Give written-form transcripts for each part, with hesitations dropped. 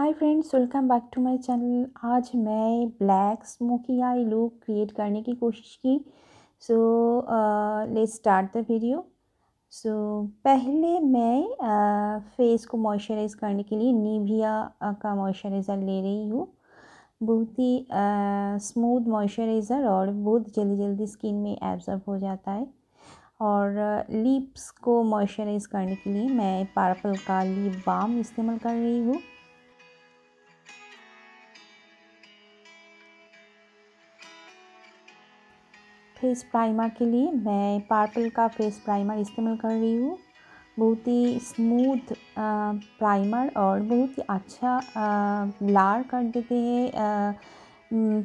Hi friends, welcome back to my channel. आज मैं black smoky eye look create करने की कोशिश की। So let's start the video. So पहले मैं फेस को मॉइस्चराइज़ करने के लिए निविया का मॉइस्चराइज़र ले रही हूँ। बहुत ही स्मूथ मॉइस्चराइज़र और बहुत जल्दी जल्दी स्किन में एब्जॉर्ब हो जाता है। और लिप्स को मॉइस्चराइज़ करने के लिए मैं पर्पल का लिप बाम इस्तेमाल कर रही हूँ। फेस प्राइमर के लिए मैं पर्पल का फेस प्राइमर इस्तेमाल कर रही हूँ। बहुत ही स्मूथ प्राइमर और बहुत ही अच्छा ब्लर कर देते हैं,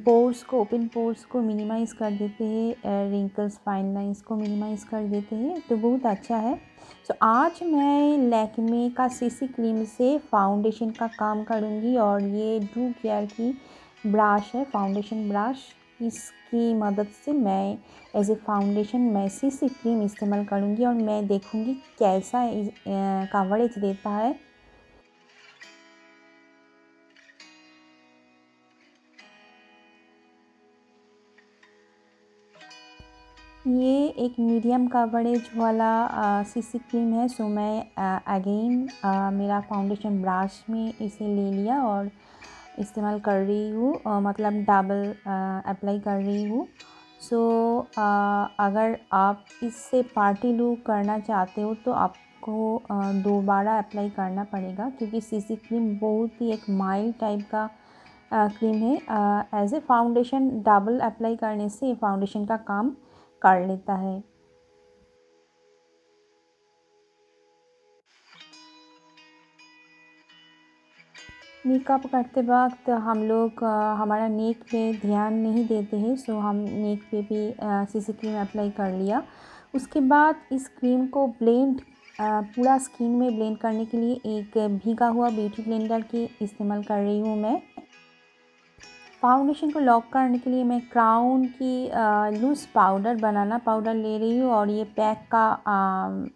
पोर्स को, ओपन पोर्स को मिनिमाइज़ कर देते हैं, रिंकल्स फाइन लाइंस को मिनिमाइज़ कर देते हैं, तो बहुत अच्छा है। सो आज मैं लैक्मे का सीसी क्रीम से फाउंडेशन का काम करूँगी और ये डू केयर की ब्रश है, फाउंडेशन ब्रश। इसकी मदद से मैं एज ए फाउंडेशन मैं सीसी क्रीम इस्तेमाल करूँगी और मैं देखूँगी कैसा कवरेज देता है। ये एक मीडियम कवरेज वाला सीसी क्रीम है। सो मैं अगेन मेरा फाउंडेशन ब्रश में इसे ले लिया और इस्तेमाल कर रही हूँ, मतलब डबल अप्लाई कर रही हूँ। सो अगर आप इससे पार्टी लुक करना चाहते हो तो आपको दोबारा अप्लाई करना पड़ेगा, क्योंकि सीसी क्रीम बहुत ही एक माइल्ड टाइप का क्रीम है। As a foundation double apply करने से फाउंडेशन का काम कर लेता है। मेकअप करते वक्त हम लोग हमारा नेक पे ध्यान नहीं देते हैं। सो हम नेक पे भी सीसी क्रीम अप्लाई कर लिया। उसके बाद इस क्रीम को ब्लेंड पूरा स्किन में ब्लेंड करने के लिए एक भीगा हुआ ब्यूटी ब्लेंडर की इस्तेमाल कर रही हूँ मैं। फाउंडेशन को लॉक करने के लिए मैं क्राउन की लूज़ पाउडर, बनाना पाउडर ले रही हूँ और ये पैक का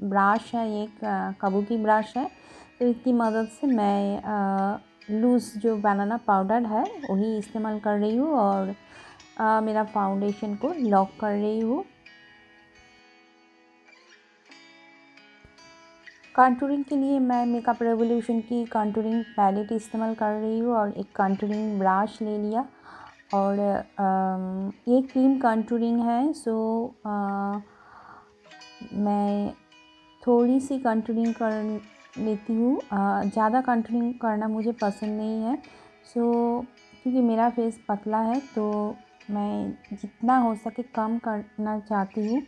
ब्रश है, ये काबुकी ब्रश है। तो इसकी मदद से मैं लूज़ जो बनाना पाउडर है वही इस्तेमाल कर रही हूँ और मेरा फाउंडेशन को लॉक कर रही हूँ। कंटूरिंग के लिए मैं मेकअप रेवोल्यूशन की कंटूरिंग पैलेट इस्तेमाल कर रही हूँ और एक कंटूरिंग ब्रश ले लिया और ये क्रीम कंटूरिंग है। सो मैं थोड़ी सी कंटूरिंग कर लेती हूँ, ज़्यादा कंटूरिंग करना मुझे पसंद नहीं है। सो क्योंकि मेरा फेस पतला है तो मैं जितना हो सके कम करना चाहती हूँ।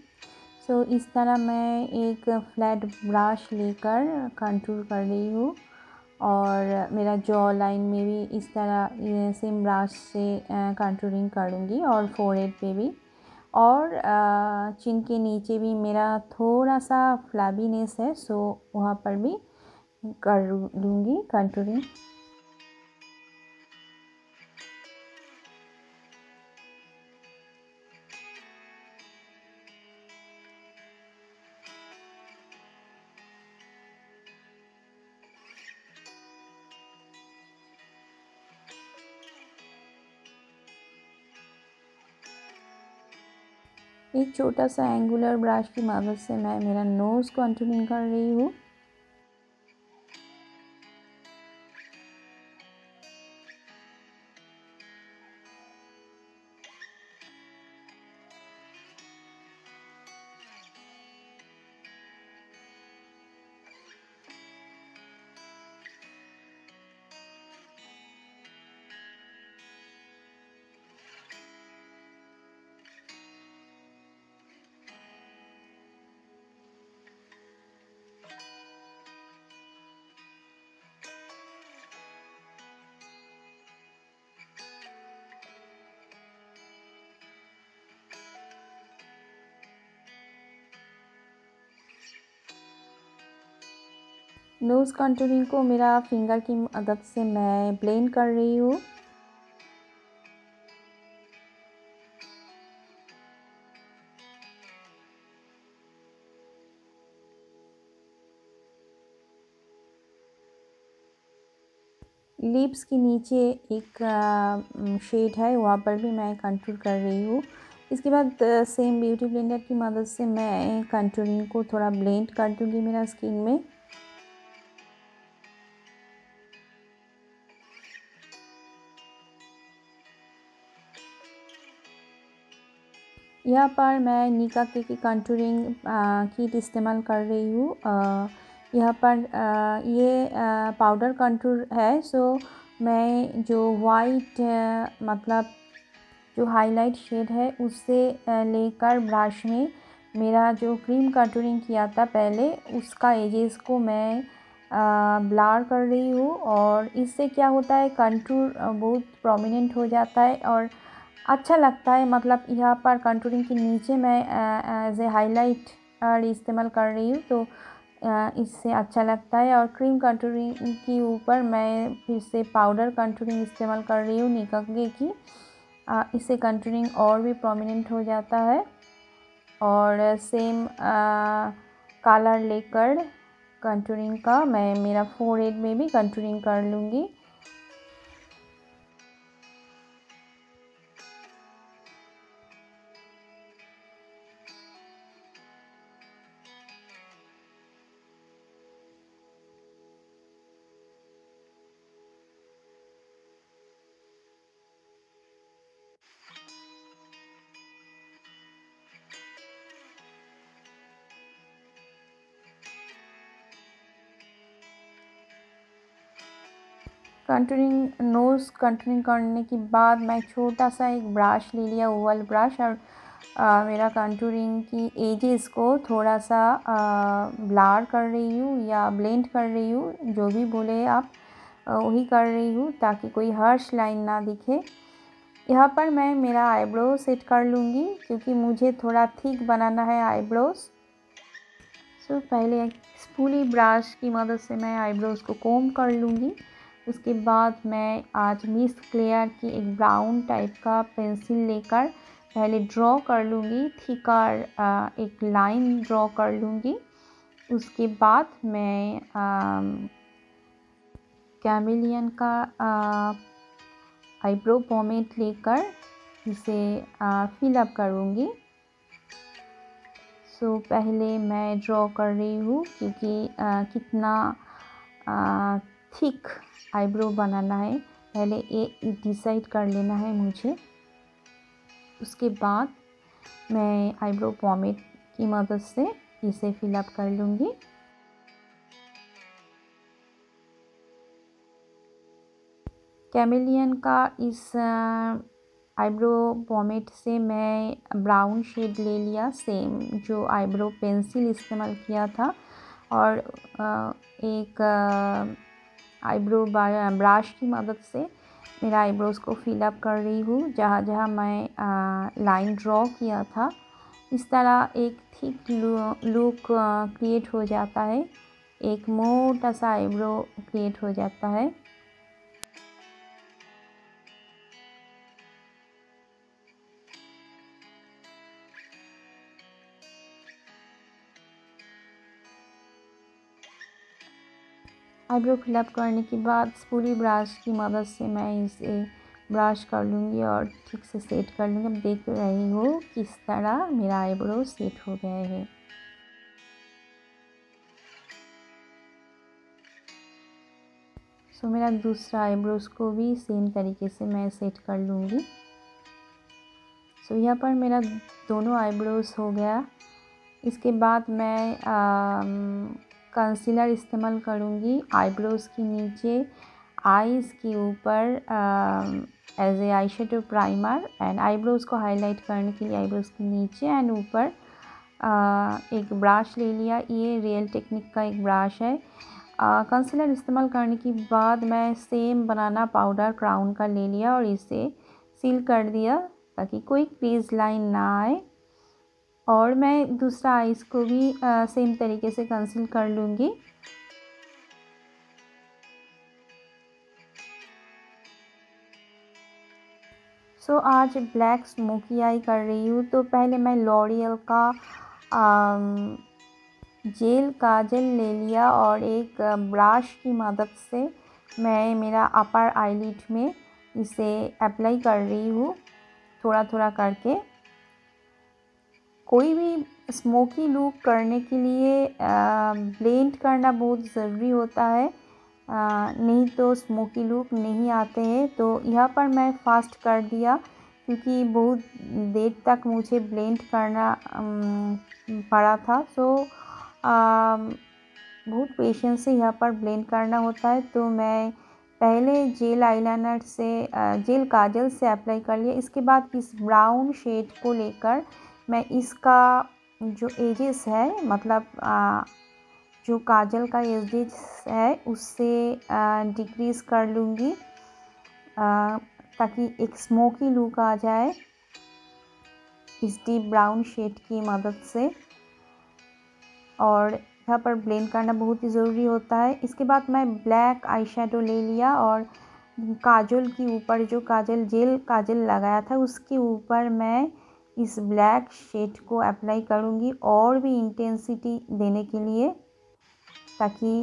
सो इस तरह मैं एक फ्लैट ब्रश लेकर कंटूर कर रही हूँ और मेरा जॉ लाइन में भी इस तरह सेम ब्रश से कंटूरिंग करूँगी और फोरहेड पे भी, और चिन के नीचे भी मेरा थोड़ा सा फ्लैबीनेस है, सो वहाँ पर भी कर लूँगी कंटूरिंग। एक छोटा सा एंगुलर ब्रश की मदद से मैं मेरा नोज़ कंटूरिंग कर रही हूँ। नोज़ कंटूरिंग को मेरा फिंगर की मदद से मैं ब्लेंड कर रही हूँ। लिप्स के नीचे एक शेड है, वहाँ पर भी मैं कंटूर कर रही हूँ। इसके बाद सेम ब्यूटी ब्लेंडर की मदद से मैं कंटूरिंग को थोड़ा ब्लेंड कर दूँगी मेरा स्किन में। यहाँ पर मैं निका के की कंटूरिंग किट इस्तेमाल कर रही हूँ। यहाँ पर ये पाउडर कंटूर है, सो मैं जो वाइट मतलब जो हाईलाइट शेड है उससे लेकर ब्रश में मेरा जो क्रीम कंटूरिंग किया था पहले, उसका एजेस को मैं ब्लर कर रही हूँ। और इससे क्या होता है, कंटूर बहुत प्रोमिनेंट हो जाता है और अच्छा लगता है। मतलब यहाँ पर कंटूरिंग के नीचे मैं एज ए हाईलाइट इस्तेमाल कर रही हूँ, तो इससे अच्छा लगता है। और क्रीम कंटूरिंग के ऊपर मैं फिर से पाउडर कंटूरिंग इस्तेमाल कर रही हूँ निकागे की। इससे कंटूरिंग और भी प्रोमिनेंट हो जाता है। और सेम कलर लेकर कंटूरिंग का मैं मेरा फोरहेड में भी कंटूरिंग कर लूँगी। नोज़ कंटूरिंग करने के बाद मैं छोटा सा एक ब्रश ले लिया, ओवल ब्रश, और मेरा कंटूरिंग की एजेस को थोड़ा सा ब्लर कर रही हूँ या ब्लेंड कर रही हूँ, जो भी बोले आप वही कर रही हूँ, ताकि कोई हार्श लाइन ना दिखे। यहाँ पर मैं मेरा आईब्रो सेट कर लूँगी, क्योंकि मुझे थोड़ा थिक बनाना है आईब्रोज़। सो पहले एक स्पूली ब्रश की मदद से मैं आईब्रोज़ को कोम कर लूँगी। उसके बाद मैं आज मिस क्लेयर की एक ब्राउन टाइप का पेंसिल लेकर पहले ड्रॉ कर लूँगी, थिकर एक लाइन ड्रॉ कर लूँगी। उसके बाद मैं कैमेलियन का आईब्रो पोमेड लेकर इसे फिल अप करूँगी। सो पहले मैं ड्रॉ कर रही हूँ, क्योंकि कितना थिक आईब्रो बनाना है पहले ये डिसाइड कर लेना है मुझे। उसके बाद मैं आईब्रो पोमेड की मदद से इसे फिल अप कर लूँगी। कैमेलियन का इस आईब्रो पोमेड से मैं ब्राउन शेड ले लिया, सेम जो आईब्रो पेंसिल इस्तेमाल किया था, और एक आईब्रो ब्रश की मदद से मेरा आईब्रोज़ को फिल अप कर रही हूँ, जहाँ जहाँ मैं लाइन ड्रॉ किया था। इस तरह एक थिक लुक क्रिएट हो जाता है, एक मोटा सा आईब्रो क्रिएट हो जाता है। आईब्रो फिलअप करने के बाद स्पूली ब्रश की मदद से मैं इसे ब्रश कर लूँगी और ठीक से सेट कर लूँगी। अब देख रही हो किस तरह मेरा आईब्रो सेट हो गया है। सो मेरा दूसरा आईब्रोज़ को भी सेम तरीके से मैं सेट कर लूँगी। सो यहाँ पर मेरा दोनों आईब्रोज़ हो गया। इसके बाद मैं कंसीलर इस्तेमाल करूँगी आईब्रोज़ के नीचे, आईज़ के ऊपर as a eye shadow primer, and eyebrows को हाईलाइट करने के लिए आईब्रोज़ के नीचे एंड ऊपर एक ब्रश ले लिया। ये रियल टेक्निक का एक ब्रश है। कंसीलर इस्तेमाल करने के बाद मैं सेम बनाना पाउडर क्राउन का ले लिया और इसे सील कर दिया, ताकि कोई क्रीज लाइन ना आए। और मैं दूसरा आईज़ को भी सेम तरीके से कंसील कर लूँगी। सो आज ब्लैक स्मोकी आई कर रही हूँ। तो पहले मैं लॉरियल का जेल काजल ले लिया और एक ब्रश की मदद से मैं मेरा अपर आईलिड में इसे अप्लाई कर रही हूँ थोड़ा थोड़ा करके। कोई भी स्मोकी लुक करने के लिए ब्लेंड करना बहुत ज़रूरी होता है, नहीं तो स्मोकी लुक नहीं आते हैं। तो यहाँ पर मैं फास्ट कर दिया क्योंकि बहुत देर तक मुझे ब्लेंड करना पड़ा था। बहुत पेशेंस से यहाँ पर ब्लेंड करना होता है। तो मैं पहले जेल आईलाइनर से जेल काजल से अप्लाई कर लिया। इसके बाद इस ब्राउन शेड को लेकर मैं इसका जो एजेस है, मतलब जो काजल का एजेस है उससे डिक्रीज़ कर लूँगी ताकि एक स्मोकी लुक आ जाए इस डीप ब्राउन शेड की मदद से। और यहाँ पर ब्लेंड करना बहुत ही ज़रूरी होता है। इसके बाद मैं ब्लैक आई शेडो ले लिया और काजल के ऊपर जो जेल काजल लगाया था उसके ऊपर मैं इस ब्लैक शेड को अप्लाई करूँगी और भी इंटेंसिटी देने के लिए, ताकि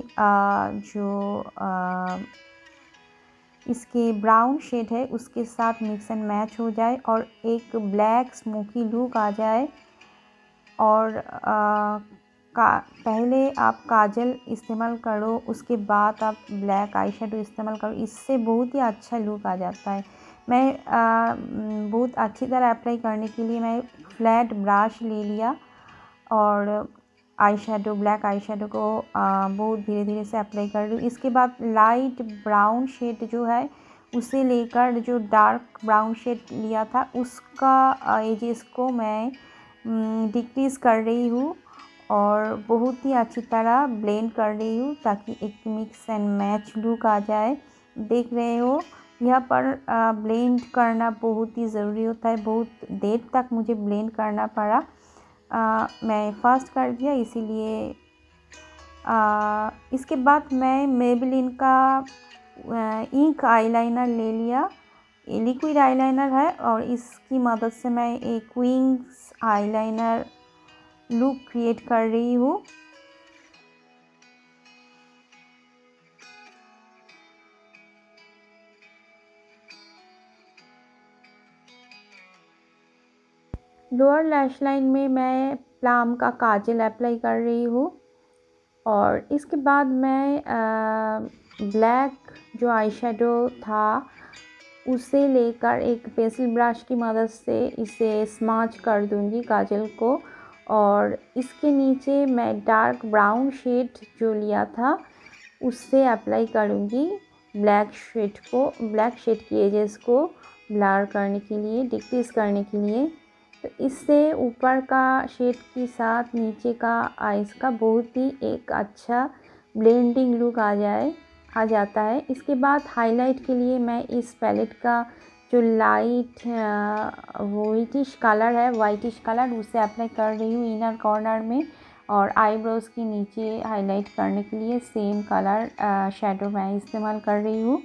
इसके ब्राउन शेड है उसके साथ मिक्स एंड मैच हो जाए और एक ब्लैक स्मोकी लुक आ जाए। और पहले आप काजल इस्तेमाल करो, उसके बाद आप ब्लैक आई शेडो इस्तेमाल करो, इससे बहुत ही अच्छा लुक आ जाता है। मैं बहुत अच्छी तरह अप्लाई करने के लिए मैं फ्लैट ब्रश ले लिया और ब्लैक आई शेडो को बहुत धीरे धीरे से अप्लाई कर रही हूँ। इसके बाद लाइट ब्राउन शेड जो है उसे लेकर जो डार्क ब्राउन शेड लिया था उसका एजेस को मैं डिक्रीज़ कर रही हूँ और बहुत ही अच्छी तरह ब्लेंड कर रही हूँ ताकि एक मिक्स एंड मैच लुक आ जाए। देख रहे हो यहाँ पर ब्लेंड करना बहुत ही ज़रूरी होता है। बहुत देर तक मुझे ब्लेंड करना पड़ा, मैं फास्ट कर दिया इसीलिए। इसके बाद मैं मेबेलिन का इंक आईलाइनर ले लिया। लिक्विड आईलाइनर है और इसकी मदद से मैं एक विंग्स आईलाइनर लुक क्रिएट कर रही हूँ। लोअर लैश लाइन में मैं प्लम का काजल अप्लाई कर रही हूँ और इसके बाद मैं ब्लैक जो आई शेडो था उसे लेकर एक पेंसिल ब्रश की मदद से इसे स्मच कर दूंगी काजल को। और इसके नीचे मैं डार्क ब्राउन शेड जो लिया था उससे अप्लाई करूंगी ब्लैक शेड की एजेस को ब्लर करने के लिए, डिक्रीज़ करने के लिए। तो इससे ऊपर का शेड के साथ नीचे का आइस का बहुत ही एक अच्छा ब्लेंडिंग लुक आ जाता है। इसके बाद हाईलाइट के लिए मैं इस पैलेट का जो लाइट वाइटिश कलर उसे अप्लाई कर रही हूँ इनर कॉर्नर में। और आईब्रोज़ के नीचे हाईलाइट करने के लिए सेम कलर शेडो मैं इस्तेमाल कर रही हूँ।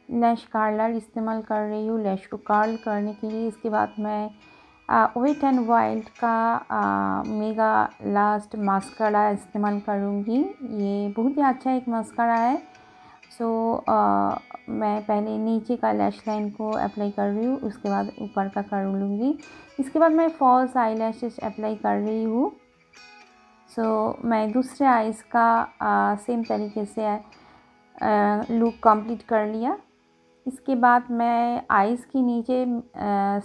लैश कर्लर इस्तेमाल कर रही हूँ लैश को कर्ल करने के लिए। इसके बाद मैं वेट एंड वाइल्ड का मेगा लास्ट मस्कारा इस्तेमाल करूँगी। ये बहुत ही अच्छा एक मस्कारा है। मैं पहले नीचे का लैश लाइन को अप्लाई कर रही हूँ, उसके बाद ऊपर का कर लूँगी। इसके बाद मैं फॉल्स आई लैशेस अप्लाई कर रही हूँ। मैं दूसरे आइज़ का सेम तरीके से लुक कंप्लीट कर लिया। इसके बाद मैं आइज़ के नीचे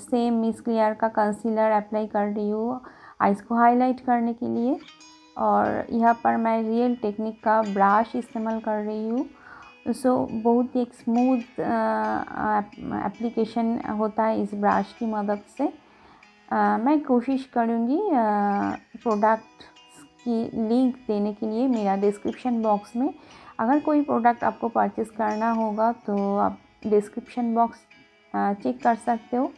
सेम मिस क्लियर का कंसीलर अप्लाई कर रही हूँ आइज़ को हाईलाइट करने के लिए। और यहाँ पर मैं रियल टेक्निक का ब्रश इस्तेमाल कर रही हूँ। बहुत ही एक स्मूथ एप्लीकेशन होता है इस ब्रश की मदद से। मैं कोशिश करूँगी प्रोडक्ट की लिंक देने के लिए मेरा डिस्क्रिप्शन बॉक्स में। अगर कोई प्रोडक्ट आपको परचेज़ करना होगा तो आप डिस्क्रिप्शन बॉक्स चेक कर सकते हो।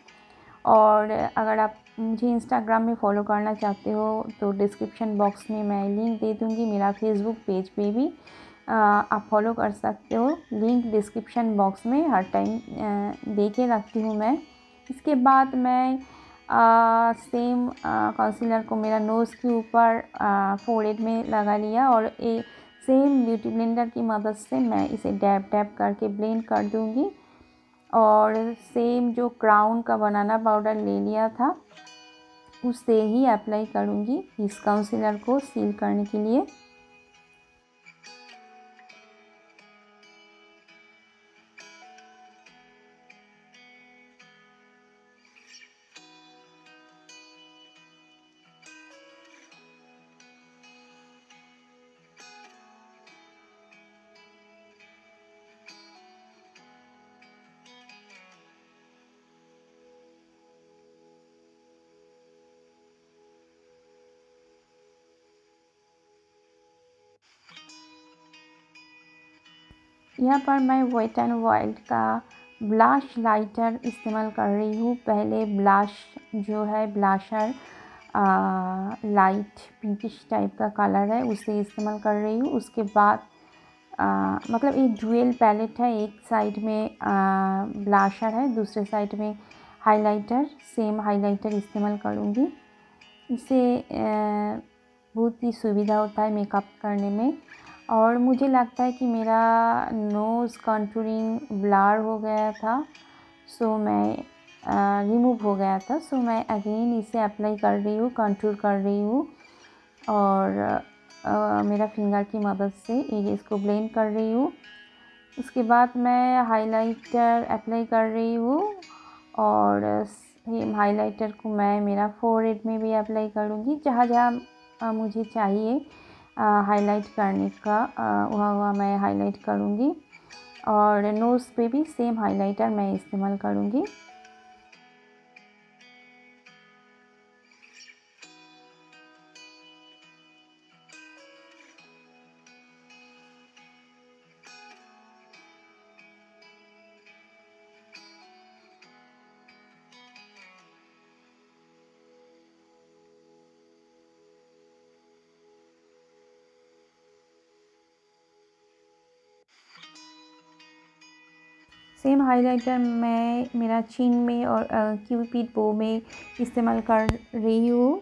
और अगर आप मुझे इंस्टाग्राम में फॉलो करना चाहते हो तो डिस्क्रिप्शन बॉक्स में मैं लिंक दे दूँगी। मेरा फेसबुक पेज पे भी आप फॉलो कर सकते हो। लिंक डिस्क्रिप्शन बॉक्स में हर टाइम दे के रखती हूँ मैं। इसके बाद मैं सेम कंसीलर को मेरा नोज़ के ऊपर फोरहेड में लगा लिया और सेम ब्यूटी ब्लेंडर की मदद से मैं इसे डैब डैब करके ब्लेंड कर दूँगी। और सेम जो क्राउन का बनाना पाउडर ले लिया था उससे ही अप्लाई करूँगी इस कंसीलर को सील करने के लिए। यहाँ पर मैं वेट एंड वाइल्ड का ब्लश लाइटर इस्तेमाल कर रही हूँ। पहले ब्लश जो है ब्लशर लाइट पिंकिश टाइप का कलर है उसे इस्तेमाल कर रही हूँ। उसके बाद मतलब एक डुअल पैलेट है, एक साइड में ब्लशर है, दूसरे साइड में हाइलाइटर, सेम हाइलाइटर इस्तेमाल करूँगी। इससे बहुत ही सुविधा होता है मेकअप करने में। और मुझे लगता है कि मेरा नोज़ कंटूरिंग ब्लर हो गया था, सो मैं रिमूव हो गया था, सो मैं अगेन इसे अप्लाई कर रही हूँ, कंटूर कर रही हूँ और मेरा फिंगर की मदद से इसको ब्लेंड कर रही हूँ। उसके बाद मैं हाइलाइटर अप्लाई कर रही हूँ और हाइलाइटर को मैं मेरा फोरहेड में भी अप्लाई करूँगी। जहाँ जहाँ मुझे चाहिए हाईलाइट करने का वहाँ मैं हाईलाइट करूँगी और नोज़ पे भी सेम हाइलाइटर मैं इस्तेमाल करूँगी। सेम हाइलाइटर मैं मेरा चिन में और क्यूपिड बो में इस्तेमाल कर रही हूँ।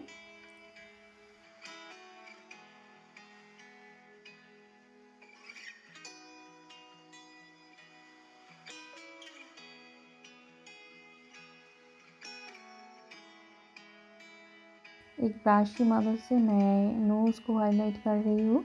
एक ब्रश की मदद से मैं नोज़ को हाईलाइट कर रही हूँ।